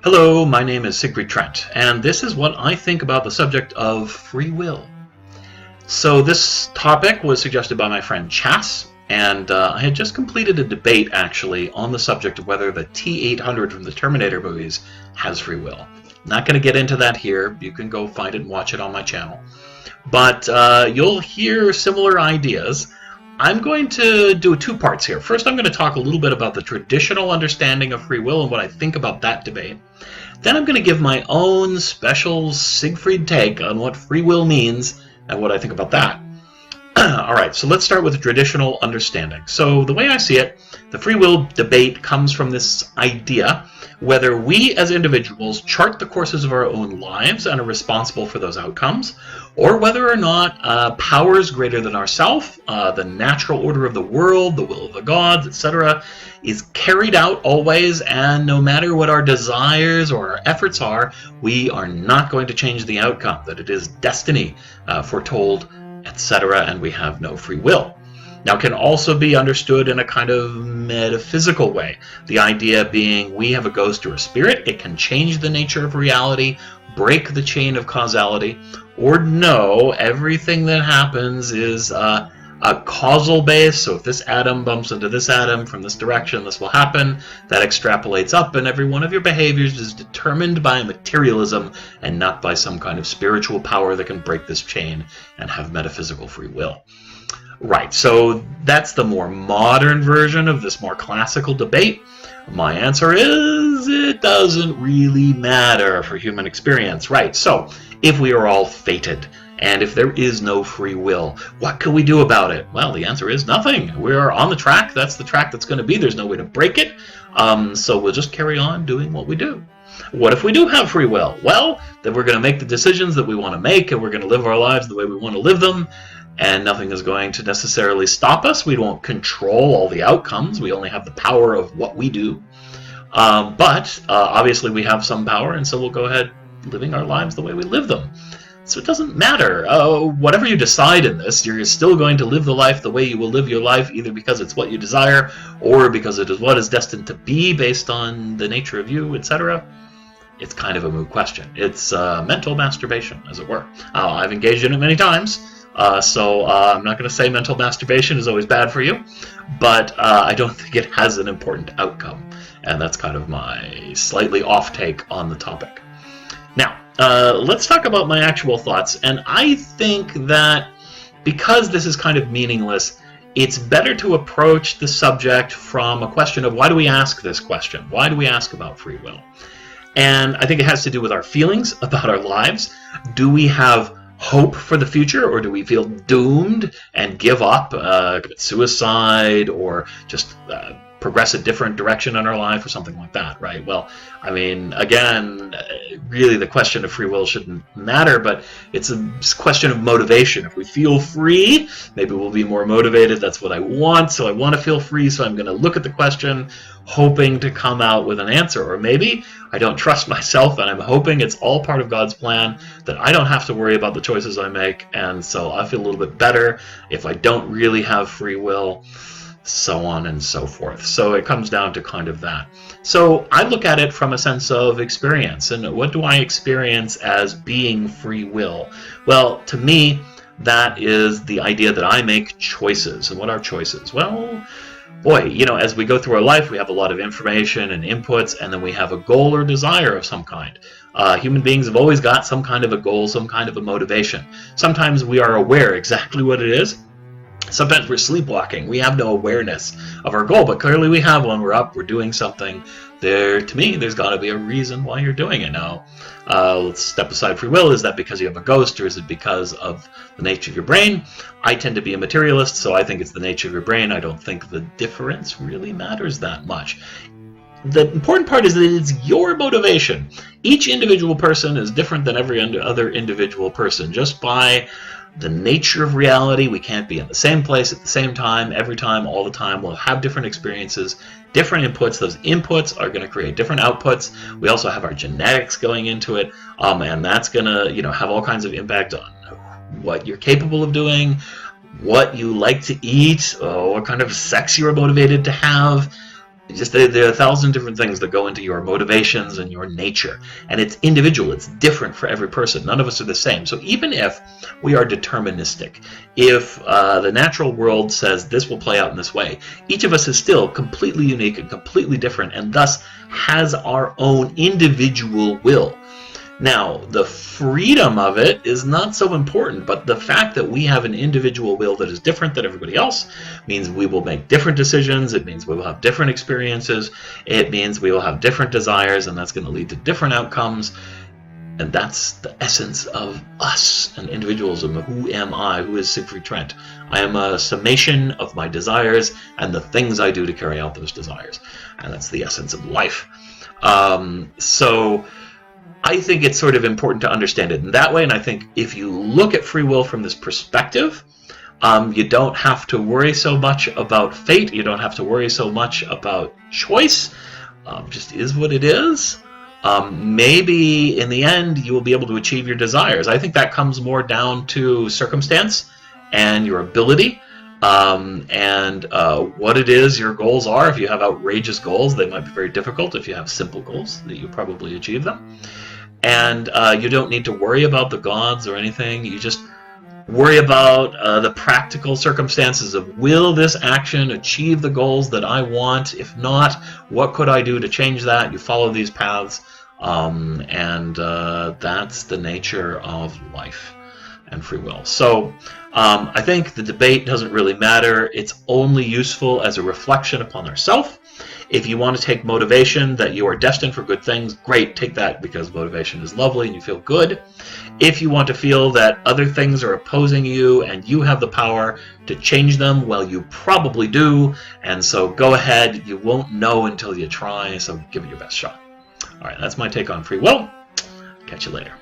Hello, my name is Siegfried Trent, and this is what I think about the subject of free will. So this topic was suggested by my friend Chas, and I had just completed a debate, actually, on the subject of whether the T-800 from the Terminator movies has free will. Not going to get into that here. You can go find it and watch it on my channel. But you'll hear similar ideas. I'm going to do two parts here. First, I'm going to talk a little bit about the traditional understanding of free will and what I think about that debate. Then I'm going to give my own special Siegfried take on what free will means and what I think about that. All right, so let's start with the traditional understanding. So the way I see it, the free will debate comes from this idea whether we as individuals chart the courses of our own lives and are responsible for those outcomes, or whether or not powers greater than ourselves, the natural order of the world, the will of the gods, etc., is carried out always, and no matter what our desires or our efforts are, we are not going to change the outcome, that it is destiny foretold, etc., and we have no free will. Now, it can also be understood in a kind of metaphysical way. The idea being we have a ghost or a spirit. It can change the nature of reality, break the chain of causality, or no, everything that happens is a causal base. So if this atom bumps into this atom from this direction, this will happen. That extrapolates up, and every one of your behaviors is determined by materialism and not by some kind of spiritual power that can break this chain and have metaphysical free will. Right, so that's the more modern version of this more classical debate. My answer is it doesn't really matter for human experience. Right, so if we are all fated, and if there is no free will, what can we do about it? Well, the answer is nothing. We're on the track. That's the track that's going to be. There's no way to break it. So we'll just carry on doing what we do. What if we do have free will? Well, then we're going to make the decisions that we want to make, and we're going to live our lives the way we want to live them. And nothing is going to necessarily stop us. We won't control all the outcomes. We only have the power of what we do. But obviously we have some power, and so we'll go ahead living our lives the way we live them. So it doesn't matter. Whatever you decide in this, you're still going to live the life the way you will live your life, either because it's what you desire or because it is what is destined to be based on the nature of you, etc. It's kind of a moot question. It's mental masturbation, as it were. I've engaged in it many times. So I'm not going to say mental masturbation is always bad for you, but I don't think it has an important outcome. And that's kind of my slightly off take on the topic. Now, let's talk about my actual thoughts. And I think that because this is kind of meaningless, it's better to approach the subject from a question of why do we ask this question? Why do we ask about free will? And I think it has to do with our feelings about our lives. Do we have hope for the future, or do we feel doomed and give up, commit suicide, or just progress a different direction in our life or something like that, right? Well, I mean, again, really the question of free will shouldn't matter, but it's a question of motivation. If we feel free, maybe we'll be more motivated. That's what I want, so I want to feel free, so I'm going to look at the question hoping to come out with an answer. Or maybe I don't trust myself and I'm hoping it's all part of God's plan, that I don't have to worry about the choices I make, and so I feel a little bit better if I don't really have free will, so on and so forth. So it comes down to kind of that. So I look at it from a sense of experience. And what do I experience as being free will? Well, to me, that is the idea that I make choices. And what are choices? Well, boy, you know, as we go through our life, we have a lot of information and inputs, and then we have a goal or desire of some kind. Human beings have always got some kind of a goal, some kind of a motivation. Sometimes we are aware exactly what it is. Sometimes we're sleepwalking. We have no awareness of our goal, but clearly we have one. We're up, we're doing something. To me, there's got to be a reason why you're doing it now. Let's step aside free will. Is that because you have a ghost, or is it because of the nature of your brain? I tend to be a materialist, so I think it's the nature of your brain. I don't think the difference really matters that much. The important part is that it's your motivation. Each individual person is different than every other individual person. Just by the nature of reality, we can't be in the same place at the same time, every time, all the time. We'll have different experiences, different inputs. Those inputs are going to create different outputs. We also have our genetics going into it, and that's going to, have all kinds of impact on what you're capable of doing, what you like to eat, what kind of sex you're motivated to have, Just there are 1,000 different things that go into your motivations and your nature, and it's individual. It's different for every person. None of us are the same. So even if we are deterministic, if the natural world says this will play out in this way, each of us is still completely unique and completely different, and thus has our own individual will. Now, the freedom of it is not so important, but the fact that we have an individual will that is different than everybody else means we will make different decisions. It means we will have different experiences. It means we will have different desires, and that's going to lead to different outcomes. And that's the essence of us and individualism. Who am I? Who is Siegfried Trent? I am a summation of my desires and the things I do to carry out those desires. And that's the essence of life. So I think it's sort of important to understand it in that way, and I think if you look at free will from this perspective, you don't have to worry so much about fate, you don't have to worry so much about choice, just is what it is. Maybe in the end you will be able to achieve your desires. I think that comes more down to circumstance and your ability, and what it is your goals are. If you have outrageous goals, they might be very difficult. If you have simple goals, that you probably achieve them. And you don't need to worry about the gods or anything. You just worry about the practical circumstances of, will this action achieve the goals that I want? If not, what could I do to change that? You follow these paths, and that's the nature of life and free will. So I think the debate doesn't really matter. It's only useful as a reflection upon ourselves. If you want to take motivation that you are destined for good things, great, take that, because motivation is lovely and you feel good. If you want to feel that other things are opposing you and you have the power to change them, well, you probably do, and so go ahead. You won't know until you try, so give it your best shot. All right, that's my take on free will. Catch you later.